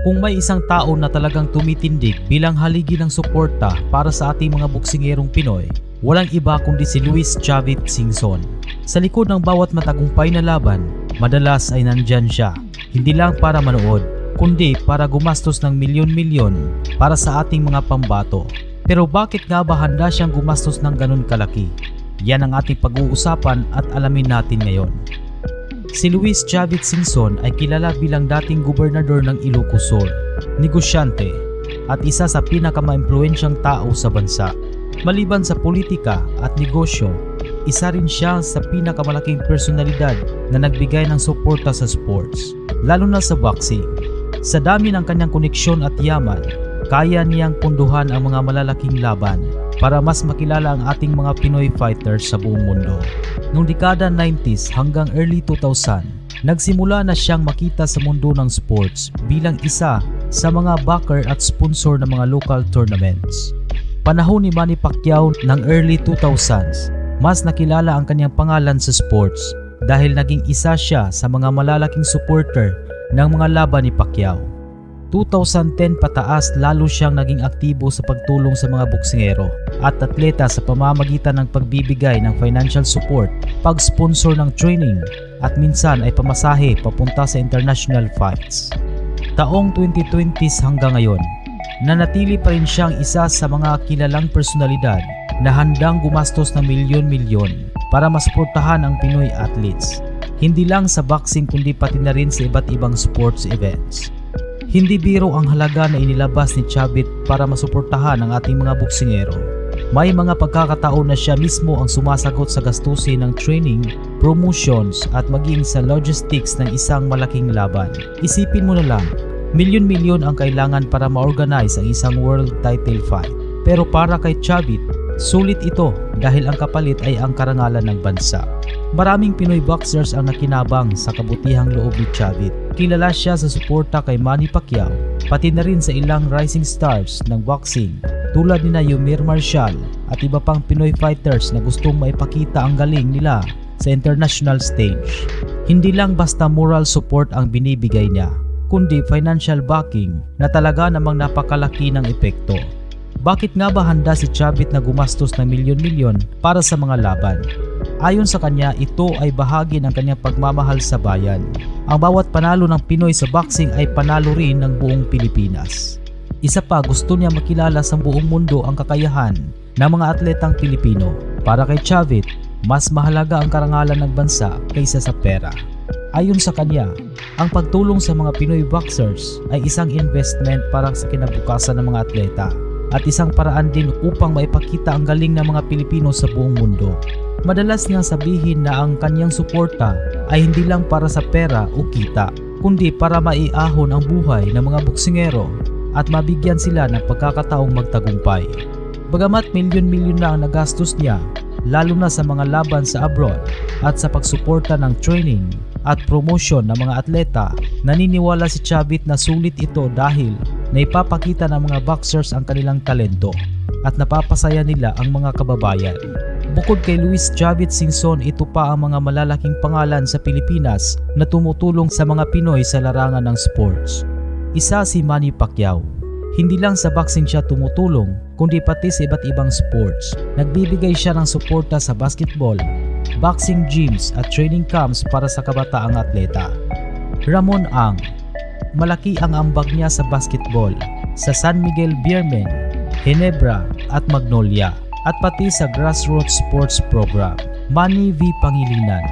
Kung may isang tao na talagang tumitindig bilang haligi ng suporta para sa ating mga boksingerong Pinoy, walang iba kundi si Luis Chavit Singson. Sa likod ng bawat matagumpay na laban, madalas ay nandyan siya, hindi lang para manood, kundi para gumastos ng milyon-milyon para sa ating mga pambato. Pero bakit nga ba handa siyang gumastos ng ganun kalaki? Yan ang ating pag-uusapan at alamin natin ngayon. Si Luis Chavit Singson ay kilala bilang dating gobernador ng Ilocos Sur, negosyante, at isa sa pinakamaimpluwensyang tao sa bansa. Maliban sa politika at negosyo, isa rin siya sa pinakamalaking personalidad na nagbigay ng suporta sa sports, lalo na sa boxing. Sa dami ng kanyang koneksyon at yaman, kaya niyang punduhan ang mga malalaking laban para mas makilala ang ating mga Pinoy fighters sa buong mundo. Noong dekada 90s hanggang early 2000, nagsimula na siyang makita sa mundo ng sports bilang isa sa mga backer at sponsor ng mga local tournaments. Panahon ni Manny Pacquiao ng early 2000s, mas nakilala ang kanyang pangalan sa sports dahil naging isa siya sa mga malalaking supporter ng mga laban ni Pacquiao. 2010 pataas lalo siyang naging aktibo sa pagtulong sa mga boksingero at atleta sa pamamagitan ng pagbibigay ng financial support, pag-sponsor ng training at minsan ay pamasahe papunta sa international fights. Taong 2020s hanggang ngayon, nanatili pa rin siyang isa sa mga kilalang personalidad na handang gumastos ng milyon-milyon para masuportahan ang Pinoy athletes. Hindi lang sa boxing kundi pati na rin sa iba't ibang sports events. Hindi biro ang halaga na inilabas ni Chavit para masuportahan ang ating mga boksingero. May mga pagkakataon na siya mismo ang sumasagot sa gastusin ng training, promotions at maging sa logistics ng isang malaking laban. Isipin mo na lang, milyon-milyon ang kailangan para ma-organize ang isang world title fight. Pero para kay Chavit, sulit ito dahil ang kapalit ay ang karangalan ng bansa. Maraming Pinoy boxers ang nakinabang sa kabutihang loob ni Chavit. Kilala siya sa suporta kay Manny Pacquiao, pati na rin sa ilang rising stars ng boxing tulad nina Yomir Marshall at iba pang Pinoy fighters na gustong maipakita ang galing nila sa international stage. Hindi lang basta moral support ang binibigay niya, kundi financial backing na talaga namang napakalaki ng epekto. Bakit nga ba handa si Chavit na gumastos ng milyon-milyon para sa mga laban? Ayon sa kanya, ito ay bahagi ng kanyang pagmamahal sa bayan. Ang bawat panalo ng Pinoy sa boxing ay panalo rin ng buong Pilipinas. Isa pa, gusto niya makilala sa buong mundo ang kakayahan ng mga atletang Pilipino. Para kay Chavit, mas mahalaga ang karangalan ng bansa kaysa sa pera. Ayon sa kanya, ang pagtulong sa mga Pinoy boxers ay isang investment para sa kinabukasan ng mga atleta at isang paraan din upang maipakita ang galing ng mga Pilipino sa buong mundo. Madalas niyang sabihin na ang kanyang suporta ay hindi lang para sa pera o kita, kundi para maiahon ang buhay ng mga boksingero at mabigyan sila ng pagkakataong magtagumpay. Bagamat milyon-milyon na ang nagastos niya, lalo na sa mga laban sa abroad at sa pagsuporta ng training at promotion ng mga atleta, naniniwala si Chavit na sulit ito dahil naipapakita ng mga boxers ang kanilang talento at napapasaya nila ang mga kababayan. Bukod kay Luis Chavit Singson, ito pa ang mga malalaking pangalan sa Pilipinas na tumutulong sa mga Pinoy sa larangan ng sports. Isa si Manny Pacquiao. Hindi lang sa boxing siya tumutulong, kundi pati sa iba't ibang sports. Nagbibigay siya ng suporta sa basketball, boxing gyms at training camps para sa kabataang atleta. Ramon Ang. Malaki ang ambag niya sa basketball, sa San Miguel Beermen, Ginebra at Magnolia, at pati sa grassroots sports program. Manny V. Pangilinan,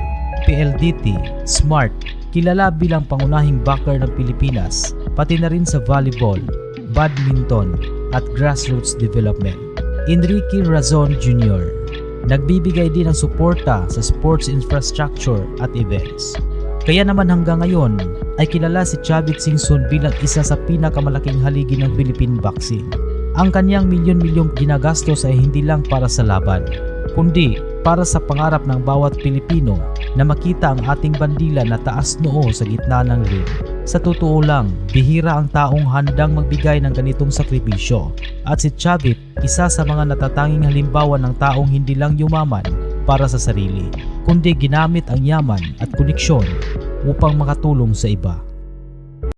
PLDT, Smart, kilala bilang pangunahing backer ng Pilipinas, pati na rin sa volleyball, badminton at grassroots development. Enrique Razon Jr. Nagbibigay din ng suporta sa sports infrastructure at events. Kaya naman hanggang ngayon ay kilala si Chavit Singson bilang isa sa pinakamalaking haligi ng Philippine boxing. Ang kanyang milyon-milyong ginagastos ay hindi lang para sa laban, kundi para sa pangarap ng bawat Pilipino na makita ang ating bandila na taas noo sa gitna ng ring. Sa totoo lang, bihira ang taong handang magbigay ng ganitong sakripisyo, at si Chavit, isa sa mga natatanging halimbawa ng taong hindi lang yumaman para sa sarili, kundi ginamit ang yaman at koneksyon upang makatulong sa iba.